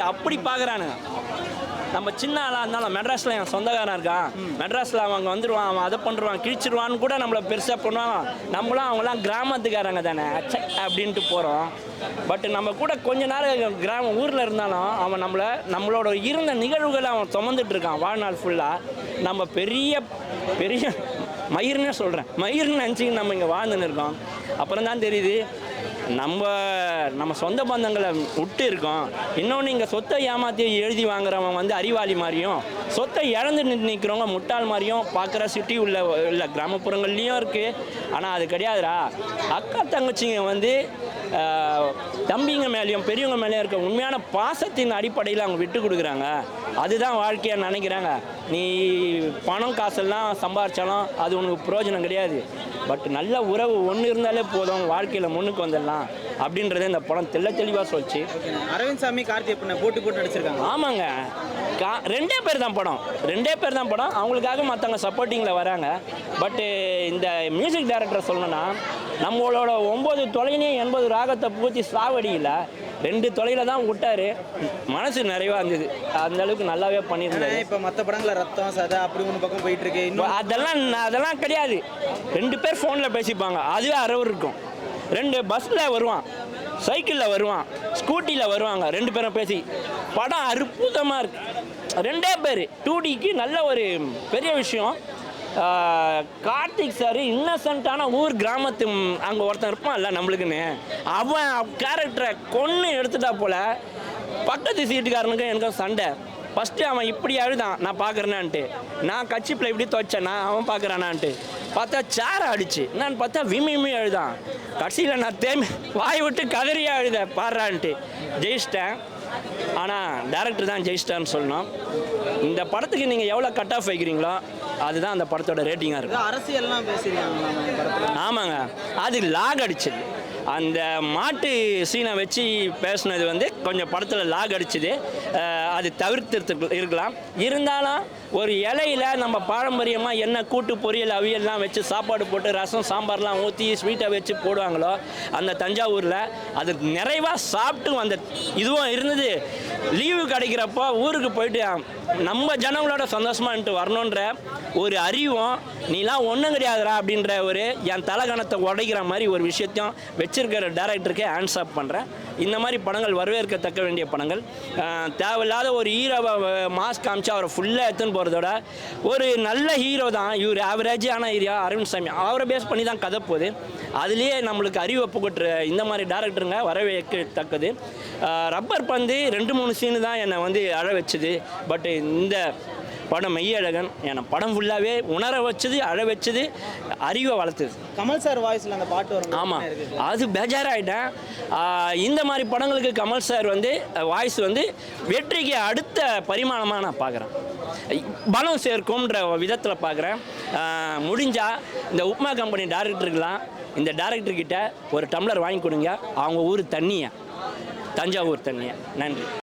அப்படி பார்க்குறானுங்க. நம்ம சின்ன ஆளாக இருந்தாலும் மெட்ராஸில் என் சொந்தக்காரன் இருக்கான், மெட்ராஸில் அவங்க வந்துடுவான், அவன் அதை பண்ணுறான் கிழிச்சிடுவான்னு கூட நம்மளை பெருசாக பண்ணுவான். நம்மளாம் அவங்களாம் கிராமத்துக்காரங்க தானே அப்படின்ட்டு போகிறோம். பட் நம்ம கூட கொஞ்ச நேரம் ஊரில் இருந்தாலும் அவன் நம்மளோட இருந்த நிகழ்வுகளை அவன் சுமந்துட்டு இருக்கான் வாழ்நாள் ஃபுல்லாக. நம்ம பெரிய பெரிய மயிர்னே சொல்கிறேன், மயிர்னு நினச்சிக்கிட்டு நம்ம இங்கே வாழ்ந்துன்னு இருக்கோம். அப்புறம் தான் தெரியுது நம்ம சொந்த பந்தங்களை விட்டு இருக்கோம். இன்னொன்று இங்கே சொத்தை ஏமாற்றி எழுதி வாங்குறவன் அறிவாளி மாதிரியும், சொத்தை இழந்து நிற்கிறவங்க முட்டாள் மாதிரியும் பார்க்குற சிட்டி உள்ள கிராமப்புறங்கள்லேயும் இருக்குது. ஆனால் அது கிடையாதுடா. அக்கா தங்கச்சிங்க தம்பிங்க மேலேயும் பெரியவங்க மேலேயும் இருக்க உண்மையான பாசத்தின் அடிப்படையில் அவங்க விட்டு கொடுக்குறாங்க. அதுதான் வாழ்க்கையாக நினைக்கிறாங்க. நீ பணம் காசெல்லாம் சம்பாரிச்சாலும் அது உனக்கு பிரயோஜனம் கிடையாது. பட் நல்ல உறவு ஒன்று இருந்தாலே போதும், வாழ்க்கையில் முன்னுக்கு வந்துடலாம் அப்படின்றத இந்த படம் தெளிவாக சொல்லிச்சு. அரவிந்த் சாமி கார்த்தி போட்டு நடிச்சிருக்காங்க. ஆமாங்க, ரெண்டே பேர் தான் படம். அவங்களுக்காக மற்றவங்க சப்போர்ட்டிங்கில் வராங்க. பட்டு இந்த மியூசிக் டைரக்டரை சொல்லணும்னா, நம்மளோட 9 தொலைனையும் 80 ராகத்தை பூச்சி சாவடியில் 2 தொலைல தான் விட்டாரு. மனசு நிறைவாக இருந்தது. அந்த அளவுக்கு நல்லாவே பண்ணியிருந்தாரு. இப்போ மற்ற படங்களில் ரத்தம் சதை அப்படி ஒன்று பக்கம் போயிட்டு இருக்கு. அதெல்லாம் கிடையாது. 2 பேர் ஃபோனில் பேசிப்பாங்க, அதுவே அரவர் இருக்கும். 2 பஸ்ஸில் வருவான், சைக்கிளில் வருவான், ஸ்கூட்டியில் வருவாங்க, 2 பேரும் பேசி. படம் அற்புதமாக இருக்கு. 2 பேர் 2Dக்கு நல்ல ஒரு பெரிய விஷயம். கார்த்திக் சார் இன்னசென்ட்டான ஊர் கிராமத்து அங்கே ஒருத்தன் இருப்பான்ல நம்மளுக்குன்னு, அவன் கேரக்டரை கொன்று எடுத்துட்டா போல. பக்கத்து சீட்டுக்காரனுக்கு எனக்கும் சண்டை. ஃபஸ்ட்டு அவன் இப்படி அழுதான், நான் பார்க்குறேனான்ட்டு. நான் கட்சிப்பில் இப்படி துவைச்சேன், அவன் பார்க்குறானான்ட்டு. பார்த்தா சேரை அடிச்சு நான் பார்த்தா விமி அழுதான். கடைசியில் நான் வாய் விட்டு கதறியாக அழுத பாடுறான்ட்டு. ஜெயிச்சிட்டேன். ஆனால் டேரக்டர் தான் ஜெயிச்சிட்டான்னு சொல்லணும். இந்த படத்துக்கு நீங்கள் எவ்வளோ கட் ஆஃப் வைக்கிறீங்களோ அதுதான் அந்த படத்தோட ரேட்டிங்காக இருக்கும். அரசியல்லாம் பேசுறீங்க. ஆமாங்க, அது லாக் அடிச்சது. அந்த மாட்டு சீனை வச்சு பேசுனது கொஞ்சம் படத்தில் லாக் அடிச்சுது. அது தவிர்த்து இருக்கலாம். இருந்தாலும் ஒரு இலையில் நம்ம பாரம்பரியமாக என்ன கூட்டு பொரியல் அவியல்லாம் வச்சு சாப்பாடு போட்டு ரசம் சாம்பார்லாம் ஊற்றி ஸ்வீட்டை வச்சு போடுவாங்களோ அந்த தஞ்சாவூரில் அது நிறைவாக சாப்பிட்டு அந்த இதுவும் இருந்தது. லீவு கிடைக்கிறப்போ ஊருக்கு போயிட்டு நம்ம ஜனங்களோட சந்தோஷமான்ட்டு வரணுன்ற ஒரு அறிவும், நீலாம் ஒன்றும் கிடையாதுரா அப்படின்ற ஒரு என் தலைகணத்தை உடைக்கிற மாதிரி ஒரு விஷயத்தையும் வச்சிருக்கிற டேரக்டருக்கே ஹேண்ட்ஸ் அப் பண்ணுறேன். இந்த மாதிரி படங்கள் வரவேற்கத்தக்க வேண்டிய படங்கள். தேவையில்லாத ஒரு ஹீரோவை மாஸ்க் காமிச்சு அவரை ஃபுல்லாக எடுத்துன்னு போகிறதோட ஒரு நல்ல ஹீரோ தான் இவர், ஆவரேஜான ஹீரோ அரவிந்த் சாமி, அவரை பேஸ் பண்ணி தான் கதை போகுது. அதுலேயே நம்மளுக்கு அறிவை புகட்டுற இந்த மாதிரி டேரக்டருங்க வரவேற்கத்தக்கது. ரப்பர் பந்து 2-3 சீனு தான் என்னை அழ வச்சுது. பட் இந்த படம் மெய்யழகன் என்னை படம் ஃபுல்லாகவே உணர வச்சது, அழ வச்சது, அறிவை வளர்த்துது. கமல் சார் வாய்ஸில் அந்த பாட்டு வரும். ஆமாம், அது பேஜாராகிட்டேன். இந்த மாதிரி படங்களுக்கு கமல் சார் வாய்ஸ் வெற்றிக்கு அடுத்த பரிமாணமாக நான் பார்க்குறேன். பலம் சேர்க்கும்ன்ற விதத்தில் பார்க்குறேன். முடிஞ்சால் இந்த உப்மா கம்பெனி டேரக்டருக்கெலாம் இந்த டேரக்டர்கிட்ட ஒரு டம்ளர் வாங்கி கொடுங்க. அவங்க ஊர் தண்ணியை, தஞ்சாவூர் தண்ணியை. நன்றி.